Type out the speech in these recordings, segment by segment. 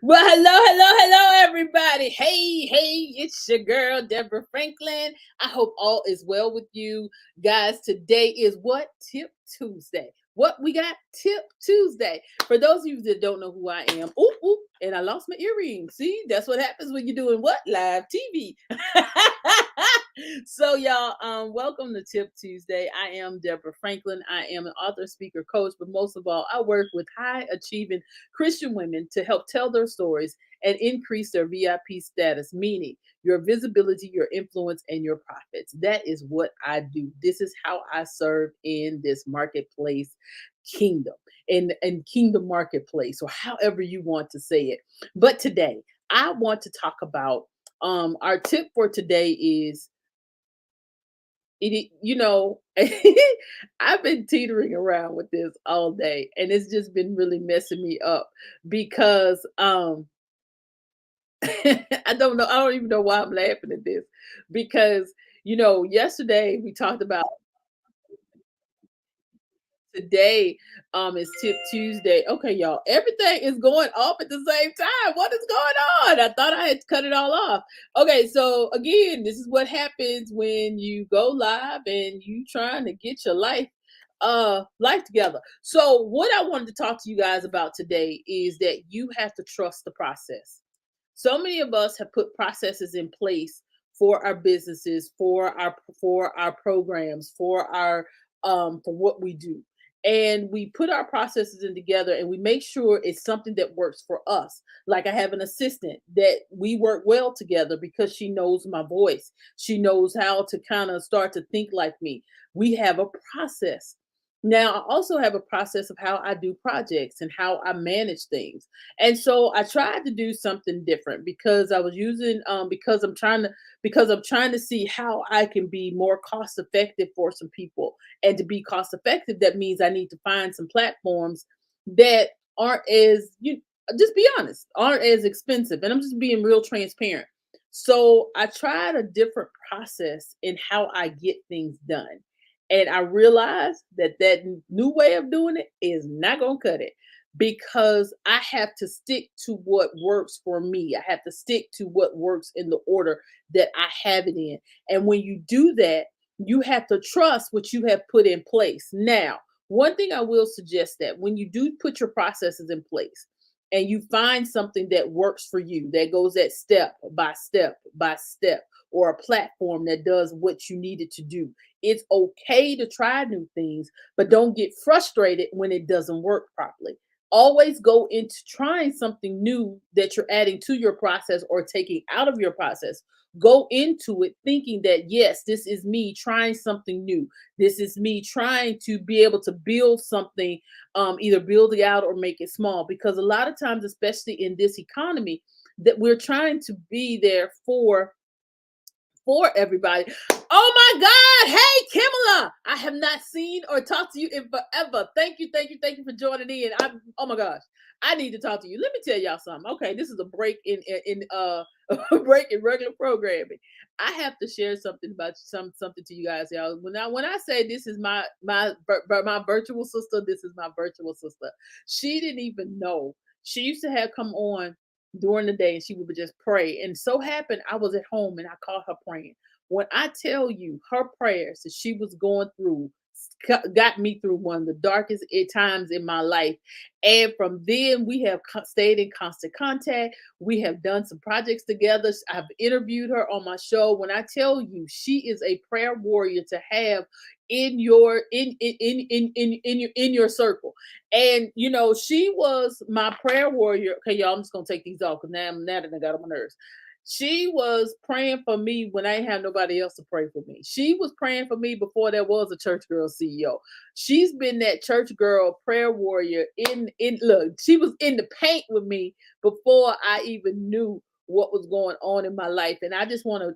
Well, hello, everybody. Hey, it's your girl, Deborah Franklin. I hope all is well with you guys. Today is what? Tip Tuesday. What we got? Tip Tuesday. For those of you that don't know who I am, ooh, and I lost my earring. See, that's what happens when you're doing what? Live TV. So, y'all, welcome to Tip Tuesday. I am Deborah Franklin. I am an author, speaker, coach, but most of all, I work with high achieving Christian women to help tell their stories and increase their VIP status, meaning your visibility, your influence, and your profits. That is what I do. This is how I serve in this marketplace kingdom, in kingdom marketplace, or however you want to say it. But today, I want to talk about our tip for today is I've been teetering around with this all day, and it's just been really messing me up because I don't even know why I'm laughing at this because yesterday we talked about today is Tip Tuesday. Okay, y'all, everything is going off at the same time. What is going on? I thought I had cut it all off. Okay, so again, this is what happens when you go live and you trying to get your life together. So what I wanted to talk to you guys about today is that you have to trust the process. So many of us have put processes in place for our businesses, for our programs, for what we do. And we put our processes in together and we make sure it's something that works for us. Like I have an assistant that we work well together because she knows my voice. She knows how to kind of start to think like me. We have a process. Now, I also have a process of how I do projects and how I manage things. And so I tried to do something different because I was using because I'm trying to see how I can be more cost effective for some people. And to be cost effective, that means I need to find some platforms that aren't as you just be honest, aren't as expensive. And I'm just being real transparent. So I tried a different process in how I get things done. And I realized that new way of doing it is not going to cut it because I have to stick to what works for me. I have to stick to what works in the order that I have it in. And when you do that, you have to trust what you have put in place. Now, one thing I will suggest that when you do put your processes in place and you find something that works for you, that goes at step by step by step, or a platform that does what you need it to do, it's okay to try new things, but don't get frustrated when it doesn't work properly. Always go into trying something new that you're adding to your process or taking out of your process. Go into it thinking that, yes, this is me trying something new. This is me trying to be able to build something, either build it out or make it small. Because a lot of times, especially in this economy, that we're trying to be there for everybody. Oh my God. Hey, Kimala. I have not seen or talked to you in forever. Thank you for joining in. Oh my gosh. I need to talk to you. Let me tell y'all something. Okay, this is a break in a break in regular programming. I have to share something about something to you guys, y'all. When I say this is my virtual sister, this is my virtual sister. She didn't even know. She used to have come on during the day and she would just pray. And so happened I was at home and I caught her praying. When I tell you her prayers that she was going through got me through one of the darkest times in my life. And from then we have stayed in constant contact. We have done some projects together. I've interviewed her on my show. When I tell you she is a prayer warrior to have in your in your circle. And she was my prayer warrior. Okay, y'all, I'm just gonna take these off because now that I got on my nerves. She was praying for me when I didn't have nobody else to pray for me. She was praying for me before there was a church girl CEO. She's been that church girl prayer warrior in look, she was in the paint with me before I even knew what was going on in my life. And I just want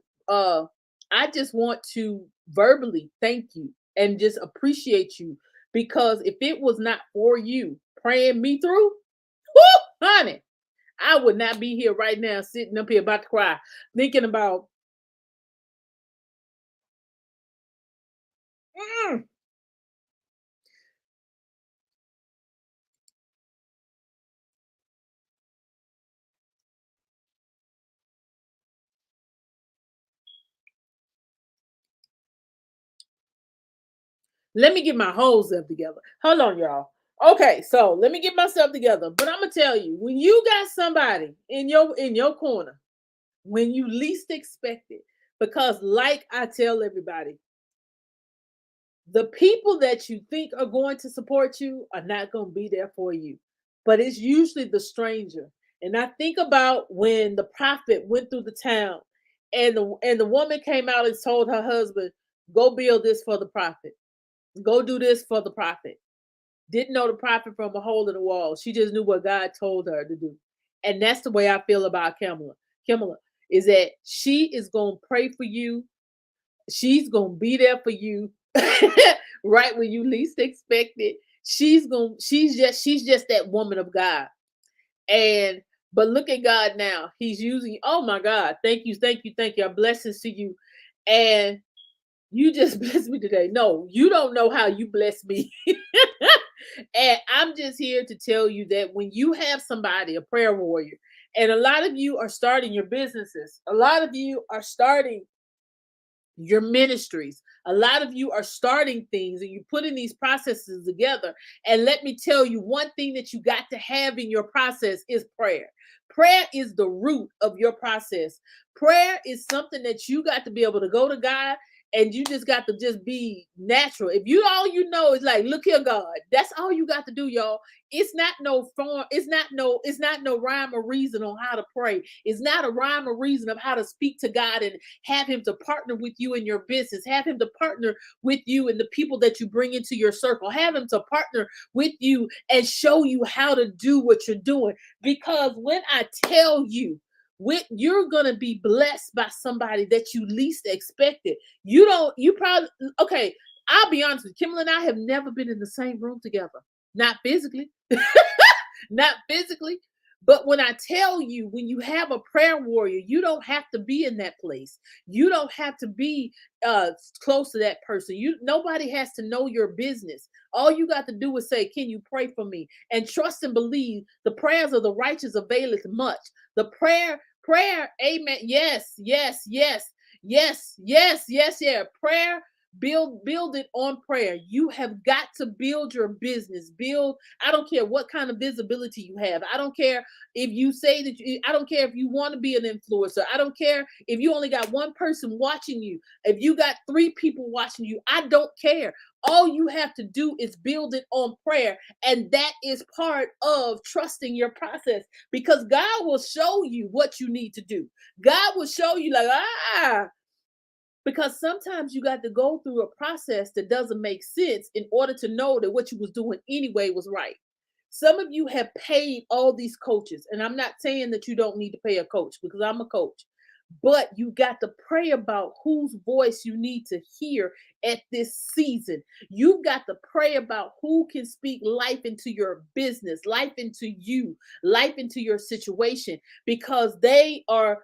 to verbally thank you and just appreciate you because if it was not for you praying me through, whoo, honey, I would not be here right now sitting up here about to cry, thinking about mm, Let me get my whole self together. Hold on, y'all. Okay, so let me get myself together. But I'm gonna tell you, when you got somebody in your corner, when you least expect it, because like I tell everybody, the people that you think are going to support you are not going to be there for you, but it's usually the stranger. And I think about when the prophet went through the town, and the woman came out and told her husband, go build this for the prophet, go do this for the prophet. Didn't know the prophet from a hole in the wall. She just knew what God told her to do. And that's the way I feel about Kamala. Kamala is that she is going to pray for you. She's going to be there for you right when you least expect it. She's just that woman of God. And but look at God now. He's using, oh my God, thank you, thank you, thank you. Our blessings to you. And you just blessed me today. No, you don't know how you bless me. And I'm just here to tell you that when you have somebody, a prayer warrior, and a lot of you are starting your businesses, a lot of you are starting your ministries, a lot of you are starting things and you're putting these processes together. And let me tell you, one thing that you got to have in your process is prayer. Prayer is the root of your process. Prayer is something that you got to be able to go to God, and you just got to just be natural. If you all you know is like, look here, God, that's all you got to do, y'all. It's not no form, it's not no rhyme or reason on how to pray. It's not a rhyme or reason of how to speak to God and have him to partner with you in your business, have him to partner with you and the people that you bring into your circle, have him to partner with you and show you how to do what you're doing. Because when I tell you, you're gonna be blessed by somebody that you least expected. You probably, okay, I'll be honest with you, Kimberly and I have never been in the same room together. Not physically. Not physically. But when I tell you, when you have a prayer warrior, you don't have to be in that place. You don't have to be uh close to that person. Nobody has to know your business. All you got to do is say, can you pray for me? And trust and believe the prayers of the righteous availeth much. The prayer, amen. Yes, yes, yes, yes, yes, yes, yeah. Prayer, build it on prayer. You have got to build your business. Build, I don't care what kind of visibility you have. I don't care if you say that I don't care if you want to be an influencer. I don't care if you only got one person watching you. If you got three people watching you, I don't care. All you have to do is build it on prayer. And that is part of trusting your process, because God will show you what you need to do. God will show you, like, because sometimes you got to go through a process that doesn't make sense in order to know that what you was doing anyway was right. Some of you have paid all these coaches, and I'm not saying that you don't need to pay a coach, because I'm a coach, but you got to pray about whose voice you need to hear at this season. You got to pray about who can speak life into your business, life into you, life into your situation, because they are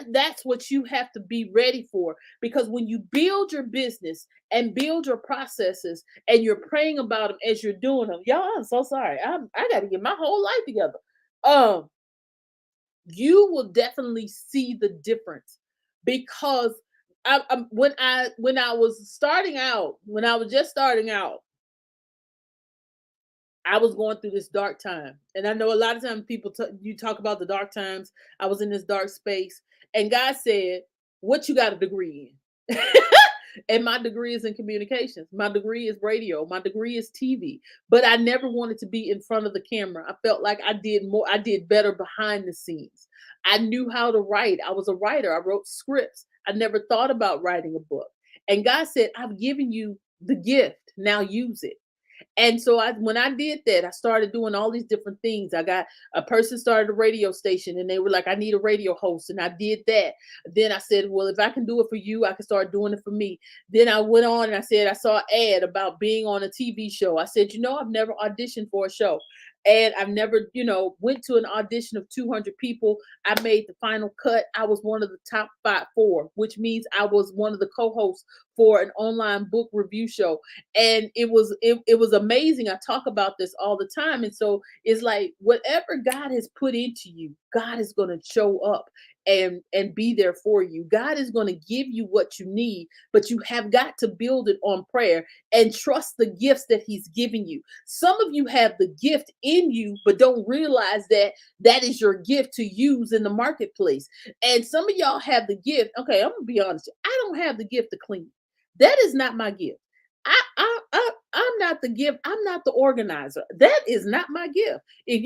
that's what you have to be ready for. Because when you build your business and build your processes and you're praying about them as you're doing them, y'all, I'm so sorry, I got to get my whole life together. um you will definitely see the difference. Because when I was starting out, when I was just starting out, I was going through this dark time. And I know a lot of times you talk about the dark times. I was in this dark space, and God said, what you got a degree in? And my degree is in communications. My degree is radio. My degree is TV. But I never wanted to be in front of the camera. I felt like I did better behind the scenes. I knew how to write. I was a writer. I wrote scripts. I never thought about writing a book. And God said, I've given you the gift. Now use it. And so when I did that, I started doing all these different things. I got a person started a radio station, and they were like, I need a radio host. And I did that. Then I said, well, if I can do it for you, I can start doing it for me. Then I went on and I said, I saw an ad about being on a TV show. I said, I've never auditioned for a show. And I've never, went to an audition of 200 people. I made the final cut. I was one of the top 4, which means I was one of the co-hosts for an online book review show, and it was amazing. I talk about this all the time, and so it's like whatever God has put into you, God is going to show up and be there for you. God is going to give you what you need, but you have got to build it on prayer and trust the gifts that He's giving you. Some of you have the gift in you, but don't realize that that is your gift to use in the marketplace. And some of y'all have the gift. Okay, I'm gonna be honest. I don't have the gift to clean. That is not my gift. I'm not the gift. I'm not the organizer. That is not my gift. If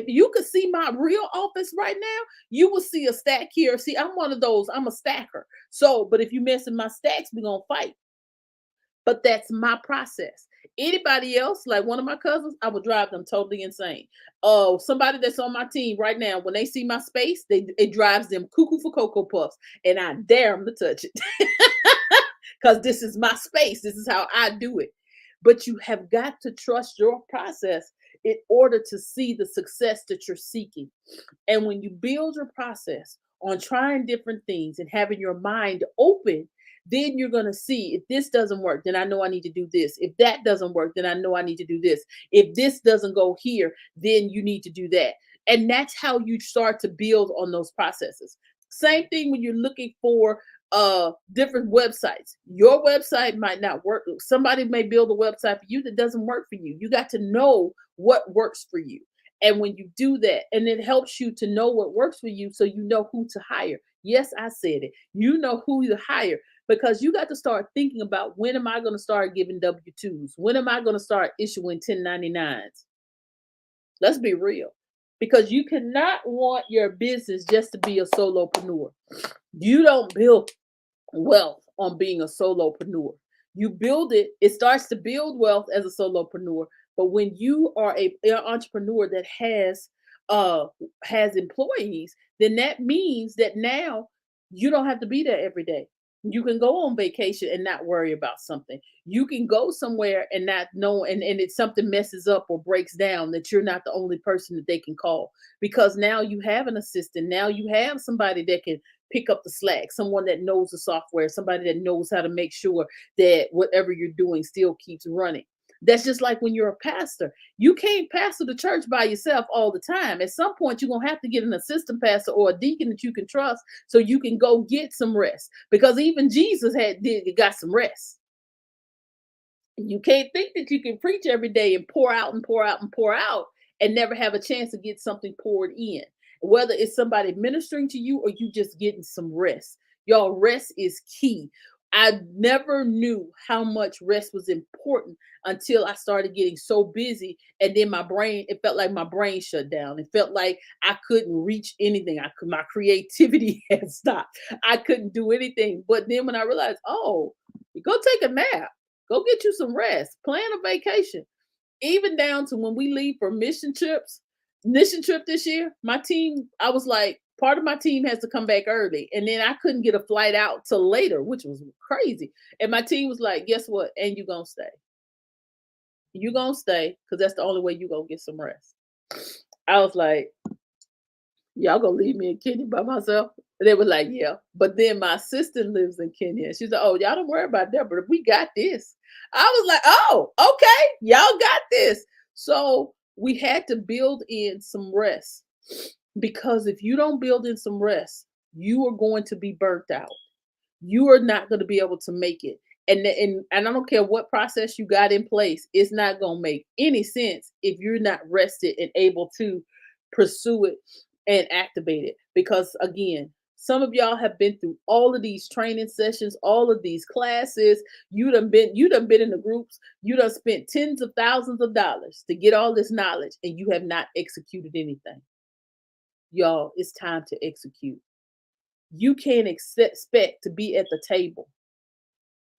you could see my real office right now, you will see a stack here. See, I'm one of those. I'm a stacker. So, but if you mess with my stacks, we're gonna fight. But that's my process. Anybody else, like one of my cousins, I would drive them totally insane. Oh, somebody that's on my team right now, when they see my space, it drives them cuckoo for Cocoa Puffs, and I dare them to touch it because this is my space. This is how I do it. But you have got to trust your process in order to see the success that you're seeking. And when you build your process on trying different things and having your mind open, then you're going to see if this doesn't work, then I know I need to do this. If that doesn't work, then I know I need to do this. If this doesn't go here, then you need to do that. And that's how you start to build on those processes. Same thing when you're looking for different websites. Your website might not work. Somebody may build a website for you that doesn't work for you. You got to know what works for you. And when you do that, and it helps you to know what works for you so you know who to hire. Yes, I said it. You know who to hire because you got to start thinking about when am I going to start giving W-2s? When am I going to start issuing 1099s? Let's be real. Because you cannot want your business just to be a solopreneur. You don't build wealth on being a solopreneur. You build it, it starts to build wealth as a solopreneur. But when you are an entrepreneur that has employees, then that means that now you don't have to be there every day. You can go on vacation and not worry about something. You can go somewhere and not know, and if something messes up or breaks down, that you're not the only person that they can call because now you have an assistant. Now you have somebody that can pick up the slack, someone that knows the software, somebody that knows how to make sure that whatever you're doing still keeps running. That's just like when you're a pastor. You can't pastor the church by yourself all the time. At some point, you're going to have to get an assistant pastor or a deacon that you can trust so you can go get some rest. Because even Jesus got some rest. You can't think that you can preach every day and pour out and pour out and pour out and never have a chance to get something poured in. Whether it's somebody ministering to you or you just getting some rest. Y'all, rest is key. I never knew how much rest was important until I started getting so busy. And then it felt like my brain shut down. It felt like I couldn't reach anything. My creativity had stopped. I couldn't do anything. But then when I realized, oh, go take a nap, go get you some rest, plan a vacation, even down to when we leave for mission trip this year, my team, I was like, part of my team has to come back early. And then I couldn't get a flight out till later, which was crazy. And my team was like, guess what? And you gonna stay. You gonna stay because that's the only way you gonna get some rest. I was like, y'all gonna leave me in Kenya by myself? And they were like, yeah. But then my assistant lives in Kenya. She's like, oh, y'all don't worry about that, but we got this. I was like, oh, okay, y'all got this. So we had to build in some rest because if you don't build in some rest, you are going to be burnt out. You are not going to be able to make it. And I don't care what process you got in place, it's not going to make any sense if you're not rested and able to pursue it and activate it. Because again, some of y'all have been through all of these training sessions, all of these classes. You done been in the groups. You done spent tens of thousands of dollars to get all this knowledge, and you have not executed anything. Y'all, it's time to execute. You can't expect to be at the table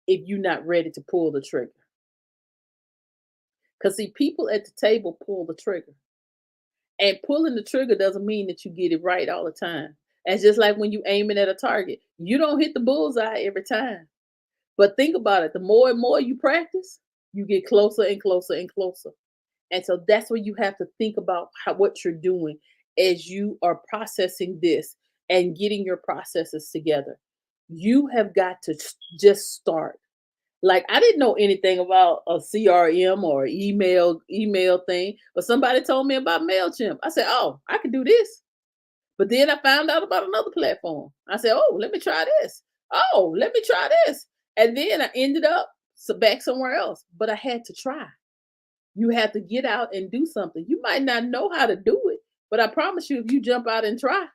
if you're not ready to pull the trigger. Because see, people at the table pull the trigger. And pulling the trigger doesn't mean that you get it right all the time. It's just like when you aiming at a target. You don't hit the bullseye every time. But think about it. The more and more you practice, you get closer and closer and closer. And so that's what you have to think about what you're doing as you are processing this and getting your processes together. You have got to just start. Like I didn't know anything about a CRM or email thing, but somebody told me about MailChimp. I said, "Oh, I can do this." But then I found out about another platform. I said, "Oh, let me try this. Oh, let me try this." And then I ended up back somewhere else. But I had to try. You have to get out and do something. You might not know how to do it, but I promise you, if you jump out and try,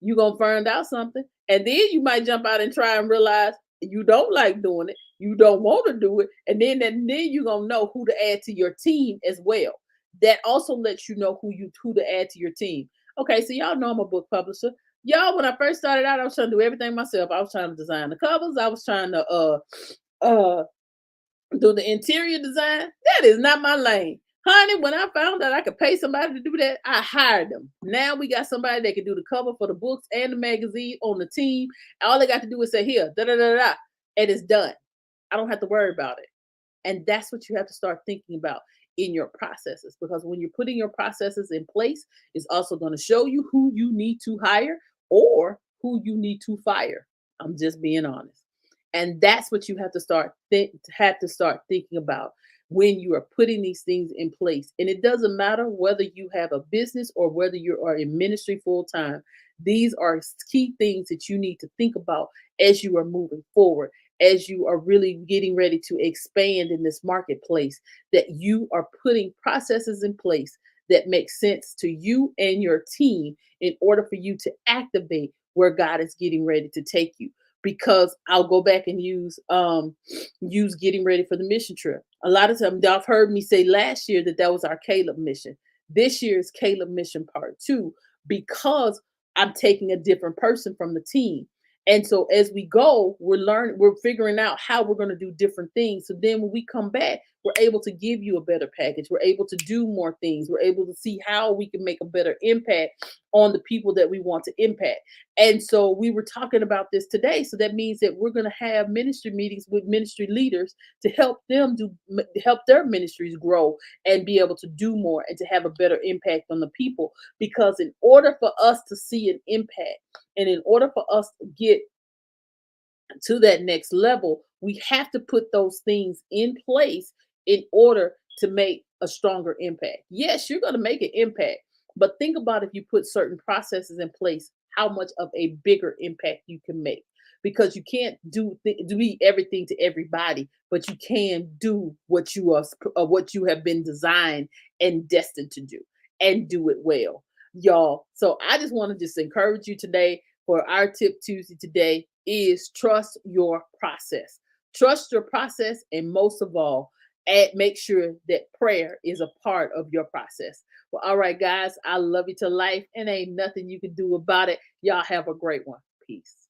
you're gonna find out something. And then you might jump out and try and realize you don't like doing it, you don't want to do it, and then you're gonna know who to add to your team as well. That also lets you know who to add to your team. Okay, so y'all know I'm a book publisher. Y'all, when I first started out, I was trying to do everything myself. I was trying to design the covers, I was trying to uh do the interior design. That is not my lane. Honey, when I found out I could pay somebody to do that, I hired them. Now we got somebody that can do the cover for the books and the magazine on the team. All they got to do is say, here, da da da da, and it's done. I don't have to worry about it. And that's what you have to start thinking about in your processes, because when you're putting your processes in place, it's also going to show you who you need to hire or who you need to fire. I'm just being honest. And that's what you have to start thinking about when you are putting these things in place. And it doesn't matter whether you have a business or whether you are in ministry full time. These are key things that you need to think about as you are moving forward, as you are really getting ready to expand in this marketplace, that you are putting processes in place that make sense to you and your team in order for you to activate where God is getting ready to take you. Because I'll go back and use getting ready for the mission trip. A lot of times y'all have heard me say last year that was our Caleb mission. This year is Caleb mission part 2, because I'm taking a different person from the team. And so as we go, we're figuring out how we're going to do different things. So then when we come back, we're able to give you a better package. We're able to do more things. We're able to see how we can make a better impact on the people that we want to impact. And so we were talking about this today. So that means that we're going to have ministry meetings with ministry leaders to help their ministries grow and be able to do more and to have a better impact on the people. Because in order for us to see an impact, and in order for us to get to that next level, we have to put those things in place in order to make a stronger impact. Yes, you're going to make an impact, but think about if you put certain processes in place, how much of a bigger impact you can make. Because you can't do everything to everybody, but you can do what you have been designed and destined to do, and do it well, y'all. So I just want to just encourage you today, for our tip Tuesday today, is trust your process. Trust your process, and most of all, make sure that prayer is a part of your process. Well, all right, guys, I love you to life, and ain't nothing you can do about it. Y'all have a great one. Peace.